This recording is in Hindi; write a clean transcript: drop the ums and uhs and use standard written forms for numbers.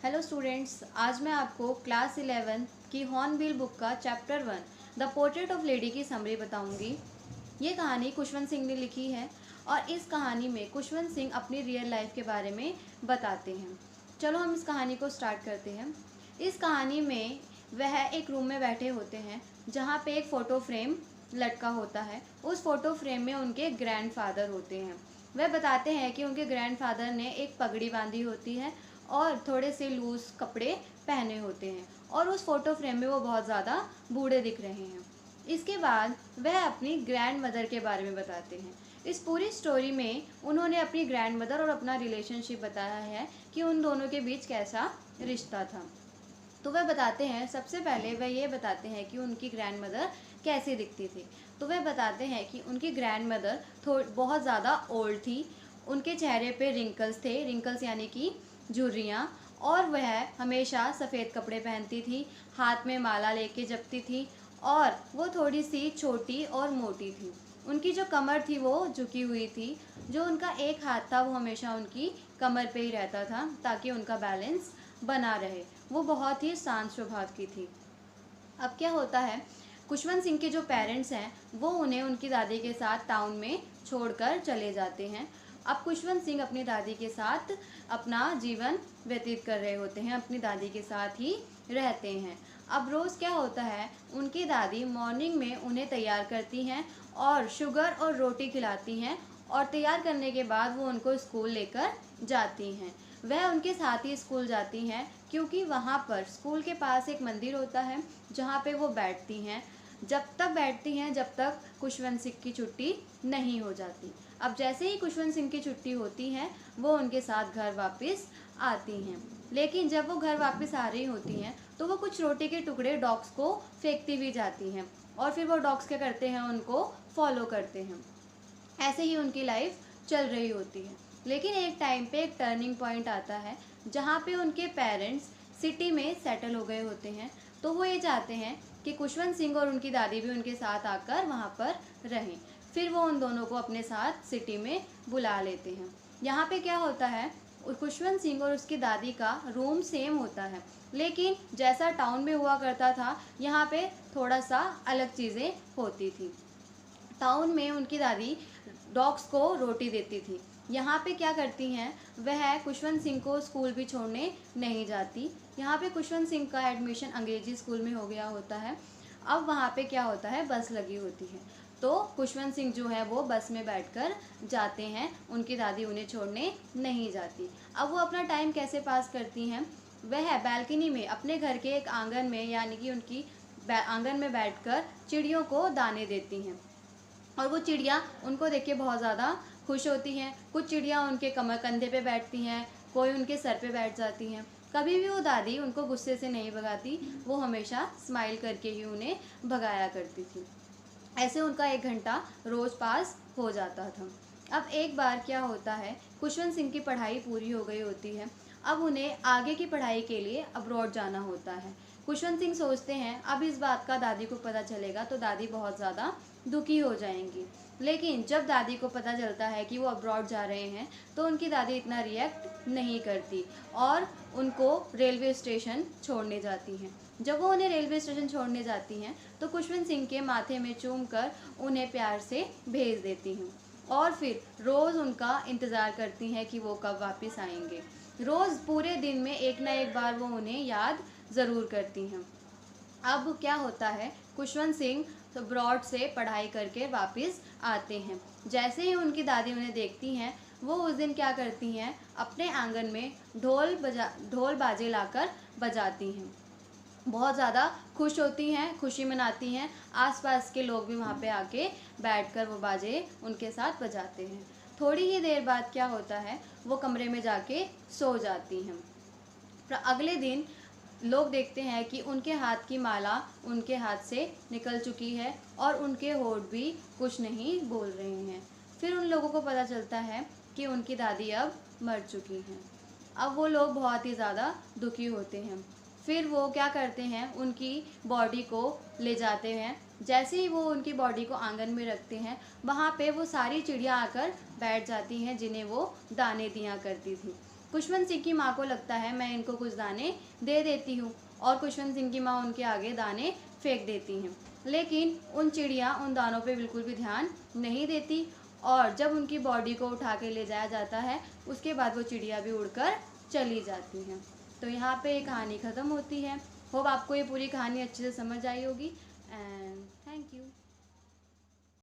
हेलो स्टूडेंट्स, आज मैं आपको क्लास 11 की हॉर्नबिल बुक का chapter 1 the portrait of lady की समरी बताऊंगी। ये कहानी खुशवंत सिंह ने लिखी है और इस कहानी में खुशवंत सिंह अपनी रियल लाइफ के बारे में बताते हैं। चलो हम इस कहानी को स्टार्ट करते हैं। इस कहानी में वह एक रूम में बैठे होते हैं जहाँ पे एक फ़ोटो फ्रेम लटका होता है। उस फोटो फ्रेम में उनके ग्रैंडफादर होते हैं। वह बताते हैं कि उनके ग्रैंडफादर ने एक पगड़ी बांधी होती है और थोड़े से लूज कपड़े पहने होते हैं और उस फोटो फ्रेम में वो बहुत ज़्यादा बूढ़े दिख रहे हैं। इसके बाद वह अपनी ग्रैंड मदर के बारे में बताते हैं। इस पूरी स्टोरी में उन्होंने अपनी ग्रैंड मदर और अपना रिलेशनशिप बताया है कि उन दोनों के बीच कैसा रिश्ता था। तो वह बताते हैं, सबसे पहले वह ये बताते हैं कि उनकी ग्रैंड मदर कैसी दिखती थी। तो वह बताते हैं कि उनकी ग्रैंड मदर बहुत ज़्यादा ओल्ड थी। उनके चेहरे पे रिंकल्स यानी कि झुर्रियाँ, और वह हमेशा सफ़ेद कपड़े पहनती थी, हाथ में माला लेके जपती थी और वो थोड़ी सी छोटी और मोटी थी। उनकी जो कमर थी वो झुकी हुई थी। जो उनका एक हाथ था वो हमेशा उनकी कमर पे ही रहता था ताकि उनका बैलेंस बना रहे। वो बहुत ही शांत स्वभाव की थी। अब क्या होता है, खुशवंत सिंह के जो पेरेंट्स हैं वो उन्हें उनकी दादी के साथ टाउन में छोड़कर चले जाते हैं। अब खुशवंत सिंह अपनी दादी के साथ अपना जीवन व्यतीत कर रहे होते हैं, अपनी दादी के साथ ही रहते हैं। अब रोज़ क्या होता है, उनकी दादी मॉर्निंग में उन्हें तैयार करती हैं और शुगर और रोटी खिलाती हैं और तैयार करने के बाद वो उनको स्कूल लेकर जाती हैं। वह उनके साथ ही स्कूल जाती हैं क्योंकि वहाँ पर स्कूल के पास एक मंदिर होता है जहाँ पे वो बैठती हैं। जब तक बैठती हैं जब तक खुशवंत सिंह की छुट्टी नहीं हो जाती। अब जैसे ही खुशवंत सिंह की छुट्टी होती है वो उनके साथ घर वापस आती हैं। लेकिन जब वो घर वापस आ रही होती हैं तो वो कुछ रोटी के टुकड़े डॉग्स को फेंकती भी जाती हैं और फिर वो डॉग्स क्या करते हैं, उनको फॉलो करते हैं। ऐसे ही उनकी लाइफ चल रही होती है। लेकिन एक टाइम पे एक टर्निंग पॉइंट आता है जहाँ पे उनके पेरेंट्स सिटी में सेटल हो गए होते हैं। तो वो ये चाहते हैं कि खुशवंत सिंह और उनकी दादी भी उनके साथ आकर वहाँ पर रहें। फिर वो उन दोनों को अपने साथ सिटी में बुला लेते हैं। यहाँ पे क्या होता है, खुशवंत सिंह और उसकी दादी का रूम सेम होता है, लेकिन जैसा टाउन में हुआ करता था यहाँ पे थोड़ा सा अलग चीज़ें होती थी। टाउन में उनकी दादी डॉग्स को रोटी देती थी। यहाँ पे क्या करती हैं, वह खुशवंत सिंह को स्कूल भी छोड़ने नहीं जाती। यहाँ पे खुशवंत सिंह का एडमिशन अंग्रेजी स्कूल में हो गया होता है। अब वहाँ पे क्या होता है, बस लगी होती है। तो खुशवंत सिंह जो है वो बस में बैठकर जाते हैं, उनकी दादी उन्हें छोड़ने नहीं जाती। अब वो अपना टाइम कैसे पास करती हैं, वह बैल्कनी में अपने घर के एक आंगन में यानी कि उनकी आंगन में बैठकर चिड़ियों को दाने देती हैं और वो चिड़िया उनको देख के बहुत ज़्यादा खुश होती हैं। कुछ चिड़िया उनके कमर कंधे पे बैठती हैं, कोई उनके सर पे बैठ जाती हैं। कभी भी वो दादी उनको गुस्से से नहीं भगाती, वो हमेशा स्माइल करके ही उन्हें भगाया करती थी। ऐसे उनका 1 घंटा रोज़ पास हो जाता था। अब एक बार क्या होता है, खुशवंत सिंह की पढ़ाई पूरी हो गई होती है। अब उन्हें आगे की पढ़ाई के लिए अब्रॉड जाना होता है। खुशवंत सिंह सोचते हैं अब इस बात का दादी को पता चलेगा तो दादी बहुत ज़्यादा दुखी हो जाएंगी। लेकिन जब दादी को पता चलता है कि वो अब्रॉड जा रहे हैं तो उनकी दादी इतना रिएक्ट नहीं करती और उनको रेलवे स्टेशन छोड़ने जाती हैं। जब वो उन्हें रेलवे स्टेशन छोड़ने जाती हैं तो खुशवंत सिंह के माथे में चूम कर उन्हें प्यार से भेज देती हूँ और फिर रोज़ उनका इंतज़ार करती हैं कि वो कब वापस आएंगे। रोज़ पूरे दिन में एक ना एक बार वो उन्हें याद ज़रूर करती हैं। अब क्या होता है, खुशवंत सिंह तो ब्रॉड से पढ़ाई करके वापस आते हैं। जैसे ही उनकी दादी उन्हें देखती हैं वो उस दिन क्या करती हैं, अपने आंगन में ढोल बाजे लाकर बजाती हैं। बहुत ज़्यादा खुश होती हैं, खुशी मनाती हैं। आसपास के लोग भी वहाँ पे आके बैठकर वो बाजे उनके साथ बजाते हैं। थोड़ी ही देर बाद क्या होता है, वो कमरे में जाके सो जाती हैं। अगले दिन लोग देखते हैं कि उनके हाथ की माला उनके हाथ से निकल चुकी है और उनके होंठ भी कुछ नहीं बोल रहे हैं। फिर उन लोगों को पता चलता है कि उनकी दादी अब मर चुकी हैं। अब वो लोग बहुत ही ज़्यादा दुखी होते हैं। फिर वो क्या करते हैं, उनकी बॉडी को ले जाते हैं। जैसे ही वो उनकी बॉडी को आंगन में रखते हैं वहाँ पे वो सारी चिड़िया आकर बैठ जाती हैं जिन्हें वो दाने दिया करती थी। खुशवंत सिंह की माँ को लगता है मैं इनको कुछ दाने दे देती हूँ और खुशवंत सिंह की माँ उनके आगे दाने फेंक देती हैं, लेकिन उन चिड़िया उन दानों पे बिल्कुल भी ध्यान नहीं देती और जब उनकी बॉडी को उठा के ले जाया जाता है उसके बाद वो चिड़िया भी उड़कर चली जाती हैं। तो यहाँ पे ये कहानी ख़त्म होती है। होप आपको ये पूरी कहानी अच्छे से समझ आई होगी एंड थैंक यू।